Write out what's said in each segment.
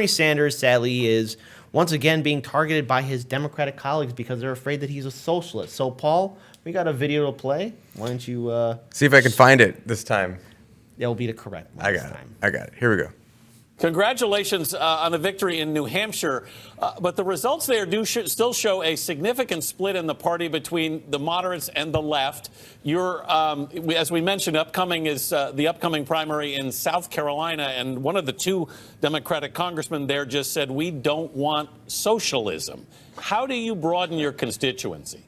Bernie Sanders, sadly, is once again being targeted by his Democratic colleagues because they're afraid that he's a socialist. So, Paul, we got a video to play. Why don't you see if I can find it this time? That will be the correct one. I got it. Here we go. Congratulations on the victory in New Hampshire. But the results there do still show a significant split in the party between the moderates and the left. As we mentioned, upcoming is the upcoming primary in South Carolina. And one of the two Democratic congressmen there just said, we don't want socialism. How do you broaden your constituency?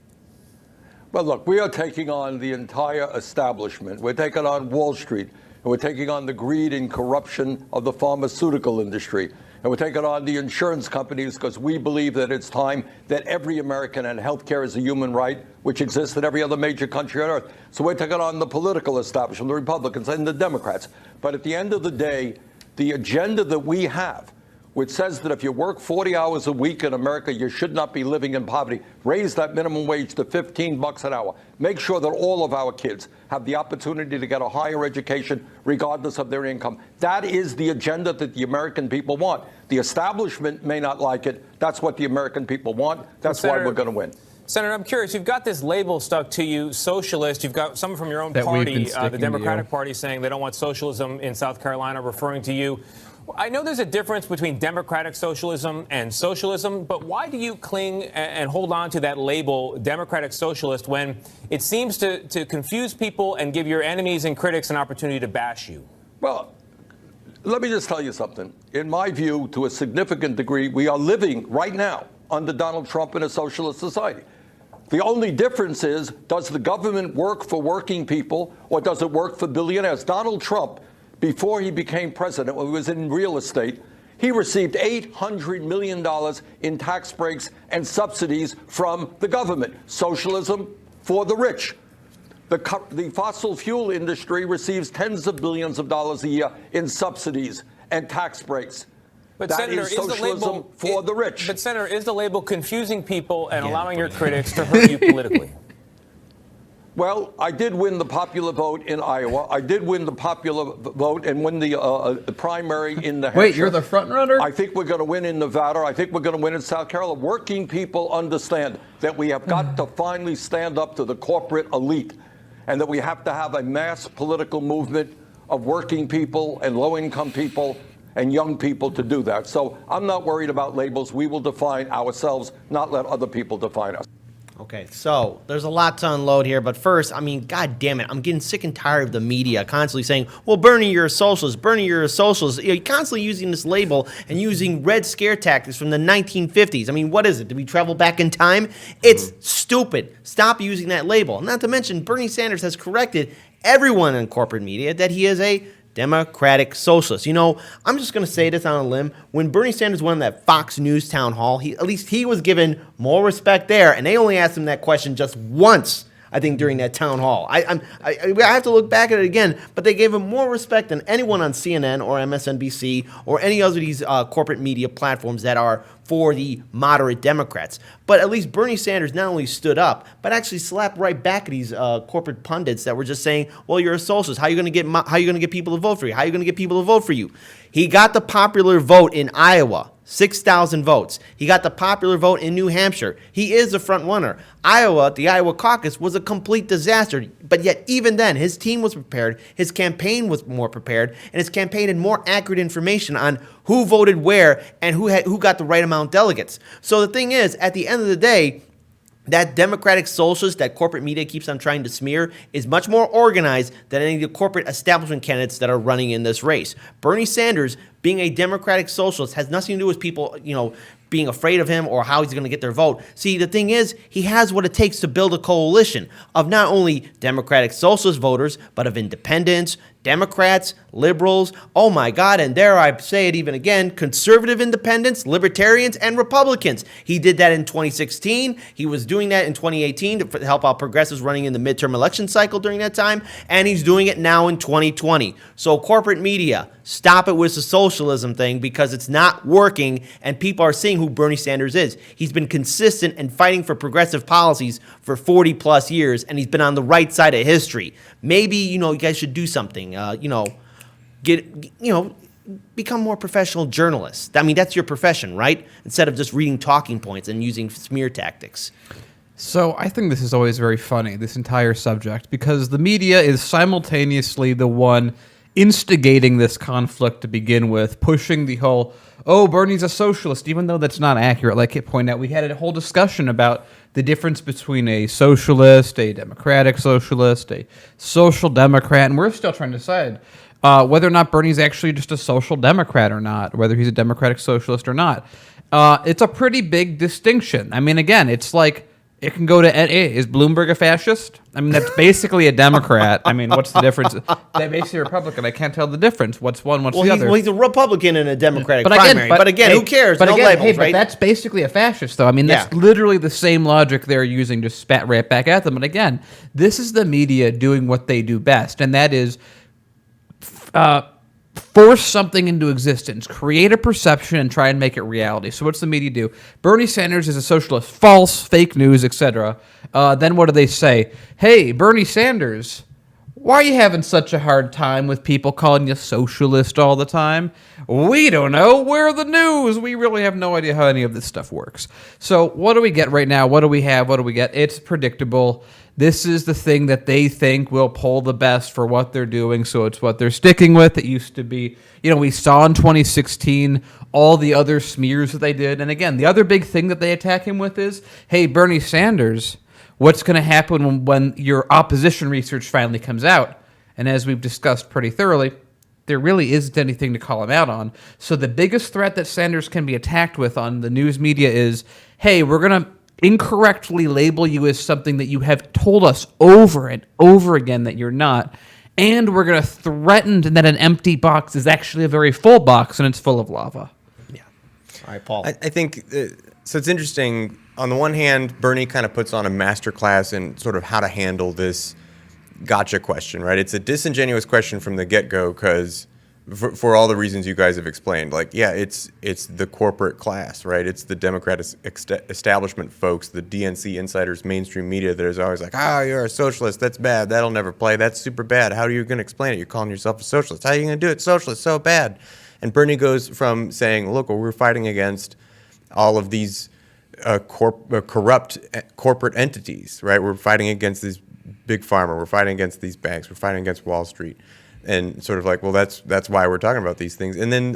Well, look, we are taking on the entire establishment. We're taking on Wall Street. And we're taking on the greed and corruption of the pharmaceutical industry. And we're taking on the insurance companies because we believe that it's time that every American, and health care is a human right, which exists in every other major country on earth. So we're taking on the political establishment, the Republicans and the Democrats. But at the end of the day, the agenda that we have, which says that if you work 40 hours a week in America, you should not be living in poverty. Raise that minimum wage to $15 an hour. Make sure that all of our kids have the opportunity to get a higher education regardless of their income. That is the agenda that the American people want. The establishment may not like it. That's what the American people want. That's why we're going to win. Senator, I'm curious. You've got this label stuck to you, socialist. You've got someone from your own party, the Democratic Party, saying they don't want socialism in South Carolina, referring to you. I know there's a difference between democratic socialism and socialism, but why do you cling and hold on to that label, democratic socialist, when it seems to confuse people and give your enemies and critics an opportunity to bash you? Well, let me just tell you something. In my view, to a significant degree, we are living right now under Donald Trump in a socialist society. The only difference is, does the government work for working people or does it work for billionaires? Donald Trump, before he became president, when he was in real estate, he received $800 million in tax breaks and subsidies from the government. Socialism for the rich. The fossil fuel industry receives tens of billions of dollars a year in subsidies and tax breaks. But that Senator, is socialism for the rich. But Senator, is the label confusing people and allowing your critics to hurt you politically? Well, I did win the popular vote in Iowa. I did win the popular vote and win the primary in New Hampshire. Wait, you're the front runner? I think we're going to win in Nevada. I think we're going to win in South Carolina. Working people understand that we have got to finally stand up to the corporate elite and that we have to have a mass political movement of working people and low-income people and young people to do that. So I'm not worried about labels. We will define ourselves, not let other people define us. Okay, so there's a lot to unload here, but first, I mean, God damn it, I'm getting sick and tired of the media constantly saying, well, Bernie, you're a socialist, Bernie, you're a socialist. You're constantly using this label and using Red Scare tactics from the 1950s. I mean, what is it? Did we travel back in time? It's stupid. Stop using that label. Not to mention, Bernie Sanders has corrected everyone in corporate media that he is a Democratic socialist. You know, I'm just going to say this on a limb. When Bernie Sanders won that Fox News town hall, at least he was given more respect there, and they only asked him that question just once, I think, during that town hall. I have to look back at it again, but they gave him more respect than anyone on CNN or MSNBC or any other of these corporate media platforms that are for the moderate Democrats. But at least Bernie Sanders not only stood up, but actually slapped right back at these corporate pundits that were just saying, well, you're a socialist. How are you going to get people to vote for you? How are you going to get people to vote for you? He got the popular vote in Iowa. 6,000 votes. He got the popular vote in New Hampshire. He is the front runner. Iowa, the Iowa caucus, was a complete disaster. But yet, even then, his team was prepared. His campaign was more prepared. And his campaign had more accurate information on who voted where and who got the right amount of delegates. So the thing is, at the end of the day, that Democratic socialist that corporate media keeps on trying to smear is much more organized than any of the corporate establishment candidates that are running in this race. Bernie Sanders, being a Democratic socialist, has nothing to do with people, being afraid of him or how he's going to get their vote. See, the thing is, he has what it takes to build a coalition of not only Democratic socialist voters, but of independents, Democrats, liberals, oh my God, and dare I say it even again, conservative independents, libertarians, and Republicans. He did that in 2016. He was doing that in 2018 to help out progressives running in the midterm election cycle during that time, and he's doing it now in 2020. So corporate media, stop it with the socialism thing because it's not working, and people are seeing who Bernie Sanders is. He's been consistent and fighting for progressive policies for 40 plus years, and he's been on the right side of history. Maybe, you guys should do something. become more professional journalists. I mean, that's your profession, right? Instead of just reading talking points and using smear tactics. So I think this is always very funny, this entire subject, because the media is simultaneously the one instigating this conflict to begin with, pushing the whole, oh, Bernie's a socialist, even though that's not accurate. Like it pointed out, we had a whole discussion about the difference between a socialist, a democratic socialist, a social democrat, and we're still trying to decide whether or not Bernie's actually just a social democrat or not, whether he's a democratic socialist or not. It's a pretty big distinction. I mean, again, it's like, it can go to, is Bloomberg a fascist? I mean, that's basically a Democrat. I mean, what's the difference? That makes you a Republican. I can't tell the difference. What's one, what's the other? Well, he's a Republican in a Democratic primary. But again, who cares? But no again, labels, hey, but right? that's basically a fascist, though. I mean, that's literally the same logic they're using, just spat right back at them. But again, this is the media doing what they do best, and that is force something into existence, create a perception, and try and make it reality. So what's the media do? Bernie Sanders is a socialist, false, fake news, etc. Then what do they say? Hey, Bernie Sanders, why are you having such a hard time with people calling you socialist all the time? We don't know. We're the news. We really have no idea how any of this stuff works. So what do we get right now? What do we have? What do we get? It's predictable. This is the thing that they think will pull the best for what they're doing, so it's what they're sticking with. It used to be, we saw in 2016 all the other smears that they did. And again, the other big thing that they attack him with is, hey, Bernie Sanders, what's going to happen when your opposition research finally comes out? And as we've discussed pretty thoroughly, there really isn't anything to call him out on. So the biggest threat that Sanders can be attacked with on the news media is, hey, we're going to incorrectly label you as something that you have told us over and over again that you're not, and we're going to threaten that an empty box is actually a very full box and it's full of lava. Yeah. All right, Paul. I think, so it's interesting. On the one hand, Bernie kind of puts on a masterclass in sort of how to handle this gotcha question, right? It's a disingenuous question from the get-go because for all the reasons you guys have explained, like, yeah, it's the corporate class, right? It's the Democratic establishment folks, the DNC insiders, mainstream media that is always like, you're a socialist, that's bad, that'll never play, that's super bad. How are you going to explain it? You're calling yourself a socialist. How are you going to do it? Socialist, so bad. And Bernie goes from saying, look, we're fighting against all of these corrupt corporate entities, right? We're fighting against this big pharma, we're fighting against these banks, we're fighting against Wall Street. And sort of like, well, that's why we're talking about these things. And then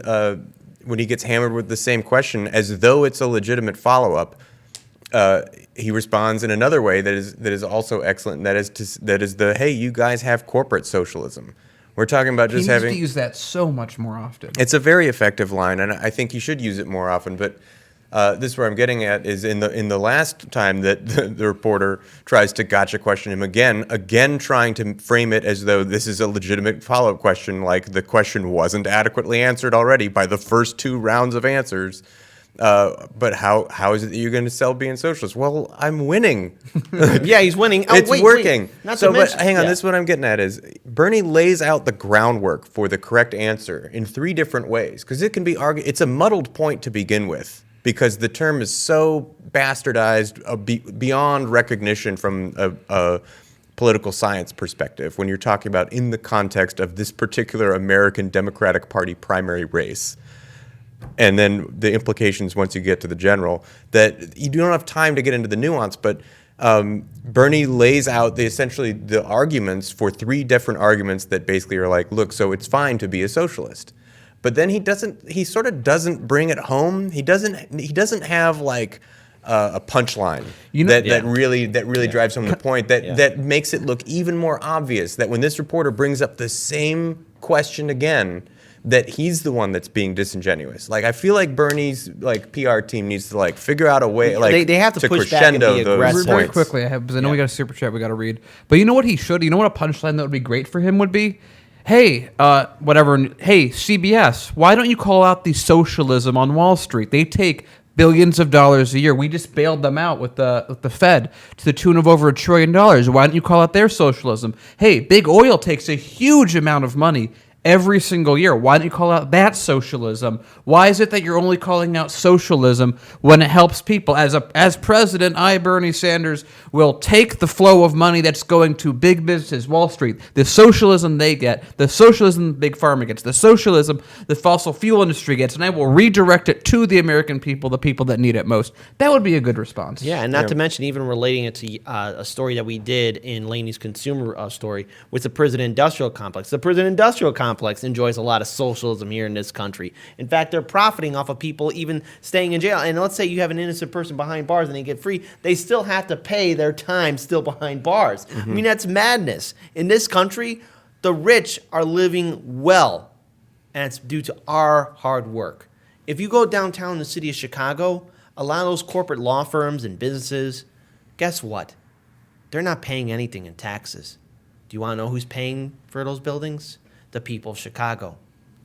when he gets hammered with the same question, as though it's a legitimate follow-up, he responds in another way that is also excellent. And that is the, hey, you guys have corporate socialism. We're talking about just having. He needs to use that so much more often. It's a very effective line, and I think you should use it more often. But this is where I'm getting at is in the last time that the reporter tries to gotcha question him again trying to frame it as though this is a legitimate follow-up question, like the question wasn't adequately answered already by the first two rounds of answers. But how is it that you're going to sell being socialist? Well, I'm winning. Yeah, he's winning. It's working. Not so, to mention, but hang on. This is what I'm getting at is Bernie lays out the groundwork for the correct answer in three different ways because it can be argued. It's a muddled point to begin with, because the term is so bastardized beyond recognition from a political science perspective when you're talking about in the context of this particular American Democratic Party primary race. And then the implications once you get to the general, that you don't have time to get into the nuance, but Bernie lays out essentially the arguments for three different arguments that basically are like, look, so it's fine to be a socialist. But then he sort of doesn't bring it home. He doesn't have like a punchline that really drives home the point that makes it look even more obvious that when this reporter brings up the same question again, that he's the one that's being disingenuous. Like I feel like Bernie's like PR team needs to like figure out a way like they have to push back and crescendo be those aggressive. points. Very quickly, because I know we got a super chat we got to read. But you know what he should? You know what a punchline that would be great for him would be? Hey, whatever. Hey, CBS, why don't you call out the socialism on Wall Street? They take billions of dollars a year. We just bailed them out with the Fed to the tune of over $1 trillion. Why don't you call out their socialism? Hey, big oil takes a huge amount of money every single year. Why don't you call out that socialism? Why is it that you're only calling out socialism when it helps people? As president, I, Bernie Sanders, will take the flow of money that's going to big businesses, Wall Street, the socialism they get, the socialism Big Pharma gets, the socialism the fossil fuel industry gets, and I will redirect it to the American people, the people that need it most. That would be a good response. Yeah, and not to mention even relating it to a story that we did in Laney's consumer story with the prison industrial complex. The prison industrial complex enjoys a lot of socialism here in this country. In fact, they're profiting off of people even staying in jail. And let's say you have an innocent person behind bars and they get free, they still have to pay their time still behind bars. I mean, that's madness. In this country, the rich are living well, and it's due to our hard work. If you go downtown in the city of Chicago, a lot of those corporate law firms and businesses, guess what? They're not paying anything in taxes. Do you want to know who's paying for those buildings? The people of Chicago.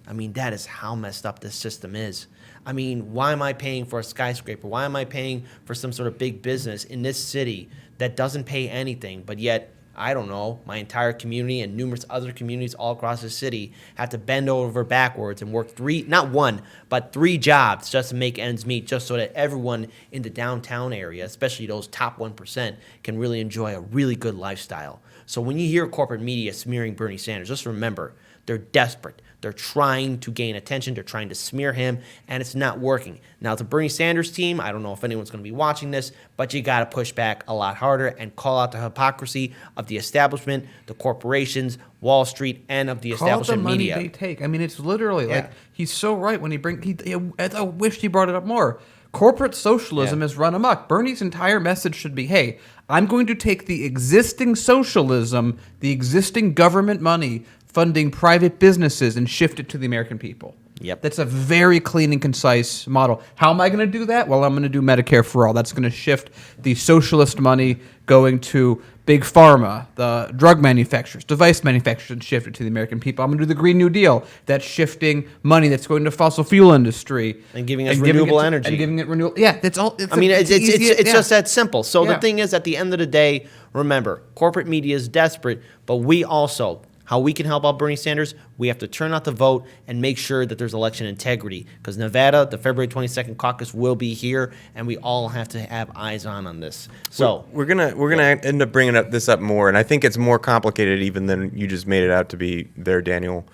I mean, that is how messed up this system is. I mean, why am I paying for a skyscraper? Why am I paying for some sort of big business in this city that doesn't pay anything, but yet, I don't know, my entire community and numerous other communities all across the city have to bend over backwards and work not one, but three jobs just to make ends meet, just so that everyone in the downtown area, especially those top 1%, can really enjoy a really good lifestyle. So when you hear corporate media smearing Bernie Sanders, just remember, they're desperate. They're trying to gain attention. They're trying to smear him, and it's not working. Now, the Bernie Sanders team, I don't know if anyone's going to be watching this, but you got to push back a lot harder and call out the hypocrisy of the establishment, the corporations, Wall Street, and of the establishment media. Call it the money they take. I mean, it's literally like, he's so right when I wished he brought it up more. Corporate socialism has run amok. Bernie's entire message should be, hey, I'm going to take the existing socialism, the existing government money, funding private businesses, and shift it to the American people. Yep. That's a very clean and concise model. How am I going to do that? Well, I'm going to do Medicare for all. That's going to shift the socialist money going to big pharma, the drug manufacturers, device manufacturers, and shift it to the American people. I'm going to do the Green New Deal. That's shifting money that's going to fossil fuel industry. And giving us renewable energy. And giving it renewable. Yeah, that's all. It's just that simple. So the thing is, at the end of the day, remember, corporate media is desperate, but we also, how we can help out Bernie Sanders, we have to turn out the vote and make sure that there's election integrity. Because Nevada, the February 22nd caucus will be here, and we all have to have eyes on this. So we're gonna end up bringing this up more, and I think it's more complicated even than you just made it out to be there, Daniel.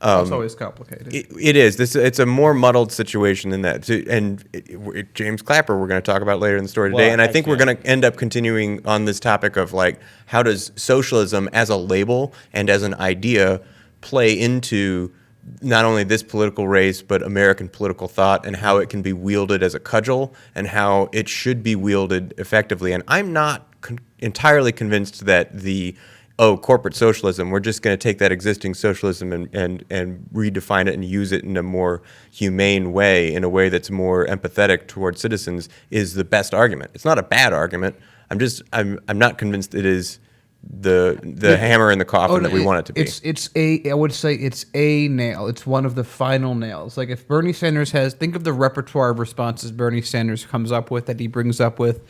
It's always complicated. It is. It's a more muddled situation than that. James Clapper, we're going to talk about later in the story today, and I think we're going to end up continuing on this topic of like, how does socialism as a label and as an idea play into not only this political race but American political thought, and how it can be wielded as a cudgel and how it should be wielded effectively. And I'm not entirely convinced that corporate socialism, we're just going to take that existing socialism and redefine it and use it in a more humane way, in a way that's more empathetic towards citizens, is the best argument. It's not a bad argument. I'm not convinced it is the hammer in the coffin that we want it to be. I would say it's a nail. It's one of the final nails. Like, if Bernie Sanders think of the repertoire of responses Bernie Sanders comes up with, that he brings up with.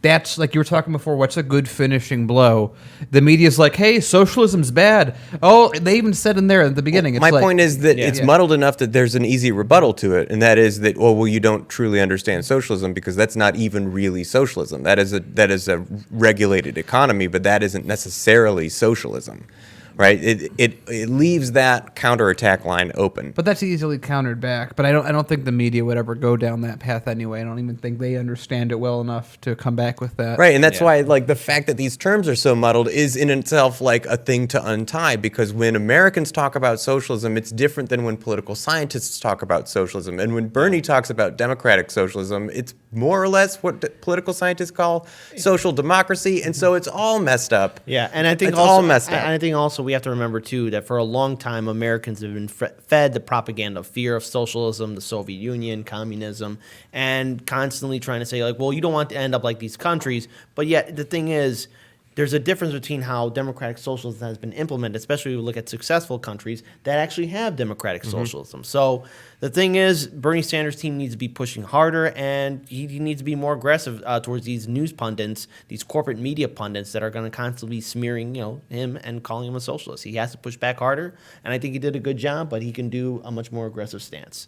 That's, like you were talking before, what's a good finishing blow? The media's like, hey, socialism's bad. Oh, they even said in there at the beginning. My point is that it's muddled enough that there's an easy rebuttal to it, and that is that, well, you don't truly understand socialism, because that's not even really socialism. That is a regulated economy, but that isn't necessarily socialism. Right, it leaves that counterattack line open. But that's easily countered back. But I don't think the media would ever go down that path anyway. I don't even think they understand it well enough to come back with that. Right, and that's why, like, the fact that these terms are so muddled is in itself like a thing to untie. Because when Americans talk about socialism, it's different than when political scientists talk about socialism. And when Bernie talks about democratic socialism, it's more or less what political scientists call social democracy. And so it's all messed up. Yeah, and I think it's all messed up. And I think also we have to remember, too, that for a long time, Americans have been fed the propaganda of fear of socialism, the Soviet Union, communism, and constantly trying to say, like, well, you don't want to end up like these countries. But yet the thing is, there's a difference between how democratic socialism has been implemented, especially when we look at successful countries that actually have democratic socialism. So the thing is, Bernie Sanders' team needs to be pushing harder, and he needs to be more aggressive towards these news pundits, these corporate media pundits that are going to constantly be smearing, him and calling him a socialist. He has to push back harder, and I think he did a good job, but he can do a much more aggressive stance.